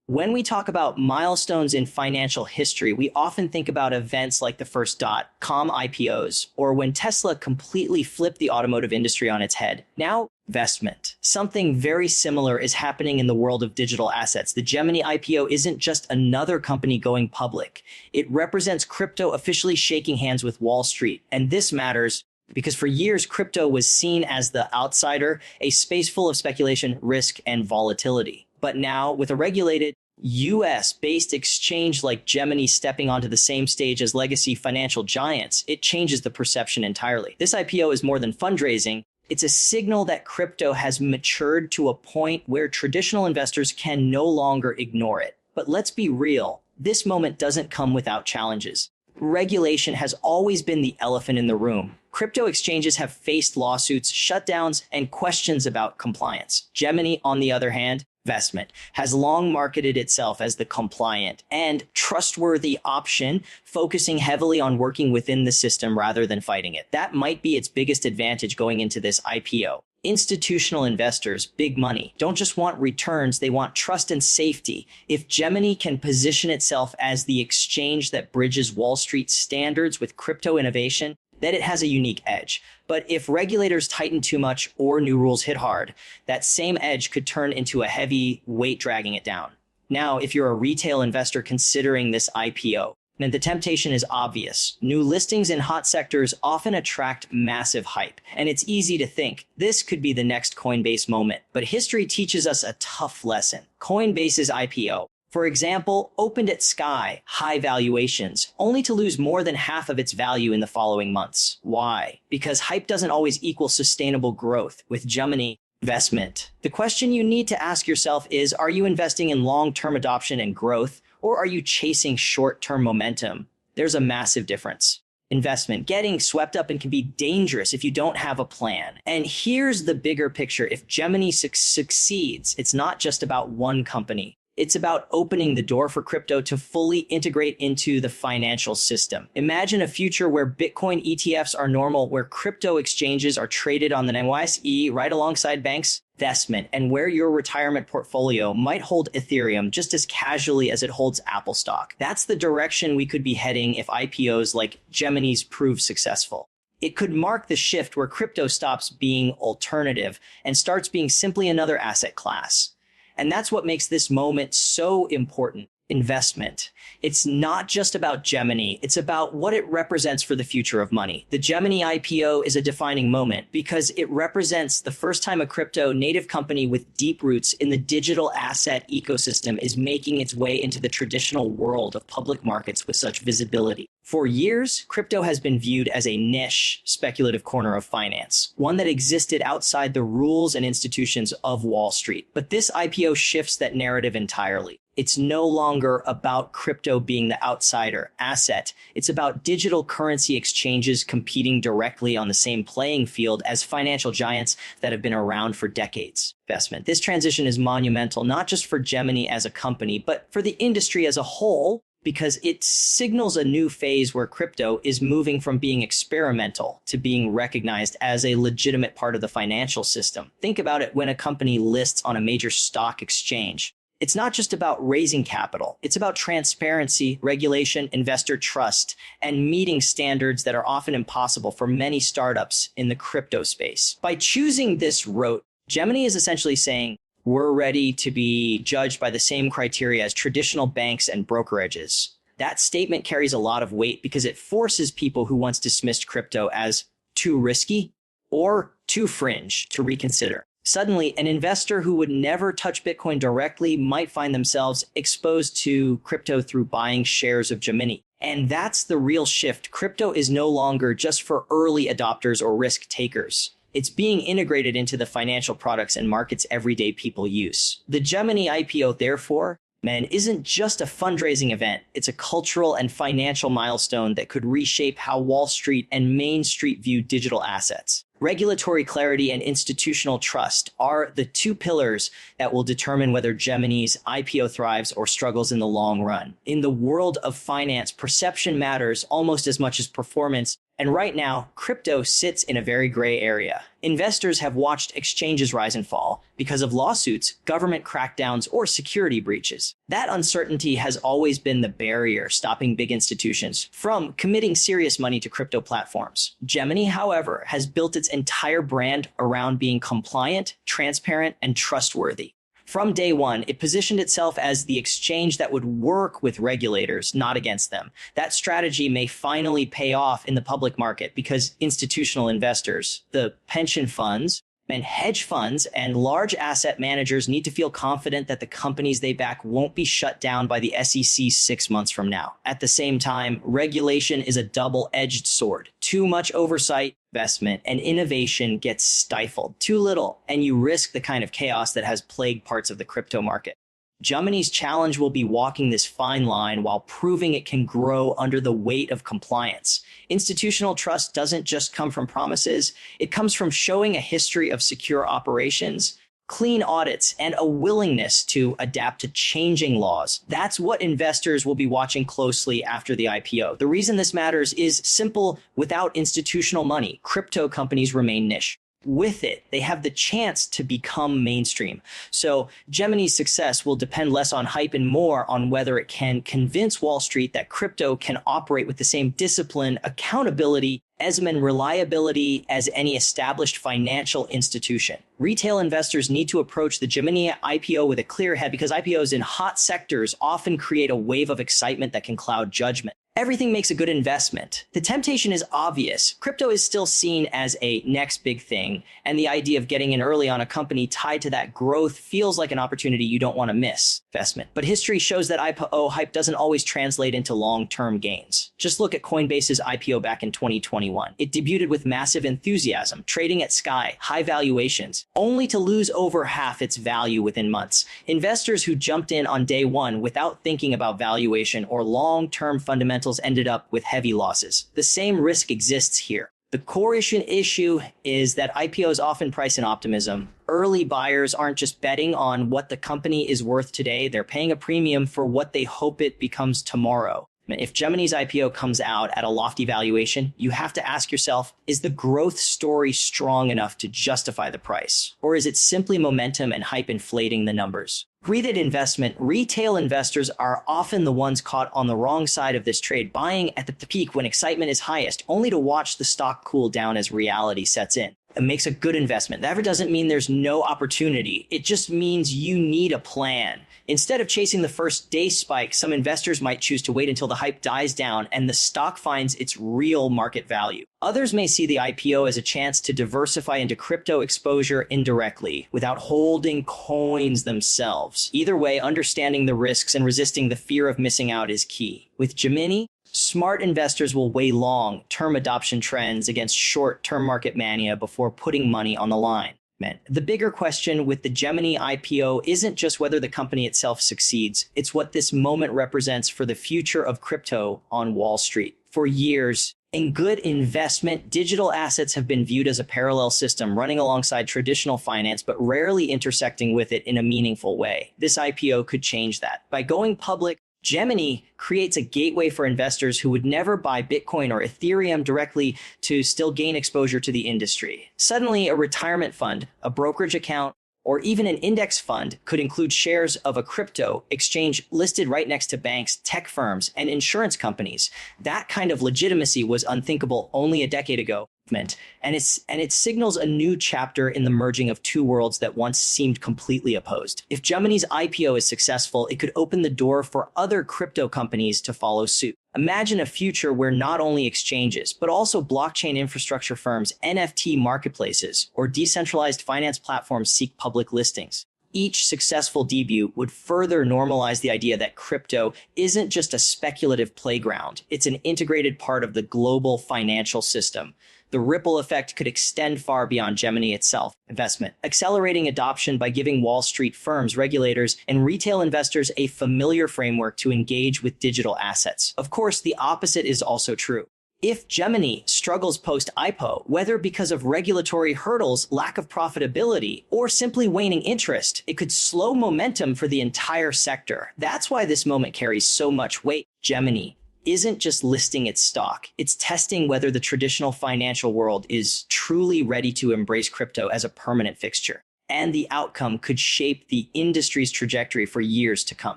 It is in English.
When we talk about milestones in financial history, we often think about events like the first .com IPOs, or when Tesla completely flipped the automotive industry on its head. Now, investment. Something very similar is happening in the world of digital assets. The Gemini IPO isn't just another company going public. It represents crypto officially shaking hands with Wall Street. And this matters because for years, crypto was seen as the outsider, a space full of speculation, risk, and volatility. But now, with a regulated US-based exchange like Gemini stepping onto the same stage as legacy financial giants, it changes the perception entirely. This IPO is more than fundraising. It's a signal that crypto has matured to a point where traditional investors can no longer ignore it. But let's be real, this moment doesn't come without challenges. Regulation has always been the elephant in the room. Crypto exchanges have faced lawsuits, shutdowns, and questions about compliance. Gemini, on the other hand, investment, has long marketed itself as the compliant and trustworthy option, focusing heavily on working within the system rather than fighting it. That might be its biggest advantage going into this IPO. Institutional investors, big money, don't just want returns, they want trust and safety. If Gemini can position itself as the exchange that bridges Wall Street standards with crypto innovation, then it has a unique edge. But if regulators tighten too much or new rules hit hard, that same edge could turn into a heavy weight dragging it down. Now, if you're a retail investor considering this IPO, then the temptation is obvious. New listings in hot sectors often attract massive hype, and it's easy to think this could be the next Coinbase moment. But history teaches us a tough lesson. Coinbase's IPO, for example, opened at sky high valuations, only to lose more than half of its value in the following months. Why? Because hype doesn't always equal sustainable growth. With Gemini investment, the question you need to ask yourself is, are you investing in long-term adoption and growth, or are you chasing short-term momentum? There's a massive difference. Investment, getting swept up and can be dangerous if you don't have a plan. And here's the bigger picture. If Gemini succeeds, it's not just about one company. It's about opening the door for crypto to fully integrate into the financial system. Imagine a future where Bitcoin ETFs are normal, where crypto exchanges are traded on the NYSE right alongside banks' investment, and where your retirement portfolio might hold Ethereum just as casually as it holds Apple stock. That's the direction we could be heading if IPOs like Gemini's prove successful. It could mark the shift where crypto stops being alternative and starts being simply another asset class. And that's what makes this moment so important. Investment. It's not just about Gemini. It's about what it represents for the future of money. The Gemini IPO is a defining moment because it represents the first time a crypto native company with deep roots in the digital asset ecosystem is making its way into the traditional world of public markets with such visibility. For years, crypto has been viewed as a niche, speculative corner of finance, one that existed outside the rules and institutions of Wall Street. But this IPO shifts that narrative entirely. It's no longer about crypto being the outsider asset. It's about digital currency exchanges competing directly on the same playing field as financial giants that have been around for decades. Investment. This transition is monumental, not just for Gemini as a company, but for the industry as a whole, because it signals a new phase where crypto is moving from being experimental to being recognized as a legitimate part of the financial system. Think about it when a company lists on a major stock exchange. It's not just about raising capital. It's about transparency, regulation, investor trust, and meeting standards that are often impossible for many startups in the crypto space. By choosing this route, Gemini is essentially saying, we're ready to be judged by the same criteria as traditional banks and brokerages. That statement carries a lot of weight because it forces people who once dismissed crypto as too risky or too fringe to reconsider. Suddenly, an investor who would never touch Bitcoin directly might find themselves exposed to crypto through buying shares of Gemini. And that's the real shift. Crypto is no longer just for early adopters or risk takers. It's being integrated into the financial products and markets everyday people use. The Gemini IPO, therefore, isn't just a fundraising event. It's a cultural and financial milestone that could reshape how Wall Street and Main Street view digital assets. Regulatory clarity and institutional trust are the two pillars that will determine whether Gemini's IPO thrives or struggles in the long run. In the world of finance, perception matters almost as much as performance, And right now, crypto sits in a very gray area. Investors have watched exchanges rise and fall because of lawsuits, government crackdowns, or security breaches. That uncertainty has always been the barrier stopping big institutions from committing serious money to crypto platforms. Gemini, however, has built its entire brand around being compliant, transparent, and trustworthy. From day one, it positioned itself as the exchange that would work with regulators, not against them. That strategy may finally pay off in the public market because institutional investors, the pension funds, and hedge funds and large asset managers need to feel confident that the companies they back won't be shut down by the SEC 6 months from now. At the same time, regulation is a double-edged sword. Too much oversight, investment, and innovation gets stifled. Too little, and you risk the kind of chaos that has plagued parts of the crypto market. Gemini's challenge will be walking this fine line while proving it can grow under the weight of compliance. Institutional trust doesn't just come from promises, it comes from showing a history of secure operations, clean audits, and a willingness to adapt to changing laws. That's what investors will be watching closely after the IPO. The reason this matters is simple: without institutional money, crypto companies remain niche. With it, they have the chance to become mainstream. So Gemini's success will depend less on hype and more on whether it can convince Wall Street that crypto can operate with the same discipline, accountability, and reliability as any established financial institution. Retail investors need to approach the Gemini IPO with a clear head because IPOs in hot sectors often create a wave of excitement that can cloud judgment. Everything makes a good investment. The temptation is obvious. Crypto is still seen as a next big thing, and the idea of getting in early on a company tied to that growth feels like an opportunity you don't want to miss. Investment. But history shows that IPO hype doesn't always translate into long-term gains. Just look at Coinbase's IPO back in 2021. It debuted with massive enthusiasm, trading at sky, high valuations, only to lose over half its value within months. Investors who jumped in on day one without thinking about valuation or long-term fundamentals ended up with heavy losses. The same risk exists here. The core issue is that IPOs often price in optimism. Early buyers aren't just betting on what the company is worth today, they're paying a premium for what they hope it becomes tomorrow. If Gemini's IPO comes out at a lofty valuation, you have to ask yourself, is the growth story strong enough to justify the price? Or is it simply momentum and hype inflating the numbers? Greeted investment, retail investors are often the ones caught on the wrong side of this trade, buying at the peak when excitement is highest, only to watch the stock cool down as reality sets in. It makes a good investment. That doesn't mean there's no opportunity. It just means you need a plan. Instead of chasing the first day spike, some investors might choose to wait until the hype dies down and the stock finds its real market value. Others may see the IPO as a chance to diversify into crypto exposure indirectly without holding coins themselves. Either way, understanding the risks and resisting the fear of missing out is key. With Gemini, smart investors will weigh long-term adoption trends against short-term market mania before putting money on the line. The bigger question with the Gemini IPO isn't just whether the company itself succeeds, it's what this moment represents for the future of crypto on Wall Street. For years, in good investment, digital assets have been viewed as a parallel system running alongside traditional finance, but rarely intersecting with it in a meaningful way. This IPO could change that. By going public, Gemini creates a gateway for investors who would never buy Bitcoin or Ethereum directly to still gain exposure to the industry. Suddenly, a retirement fund, a brokerage account, or even an index fund could include shares of a crypto exchange listed right next to banks, tech firms, and insurance companies. That kind of legitimacy was unthinkable only a decade ago. And it signals a new chapter in the merging of two worlds that once seemed completely opposed. If Gemini's IPO is successful, it could open the door for other crypto companies to follow suit. Imagine a future where not only exchanges, but also blockchain infrastructure firms, NFT marketplaces, or decentralized finance platforms seek public listings. Each successful debut would further normalize the idea that crypto isn't just a speculative playground. It's an integrated part of the global financial system. The ripple effect could extend far beyond Gemini itself. Investment. Accelerating adoption by giving Wall Street firms, regulators, and retail investors a familiar framework to engage with digital assets. Of course, the opposite is also true. If Gemini struggles post-IPO, whether because of regulatory hurdles, lack of profitability, or simply waning interest, it could slow momentum for the entire sector. That's why this moment carries so much weight. Gemini isn't just listing its stock, it's testing whether the traditional financial world is truly ready to embrace crypto as a permanent fixture. And the outcome could shape the industry's trajectory for years to come.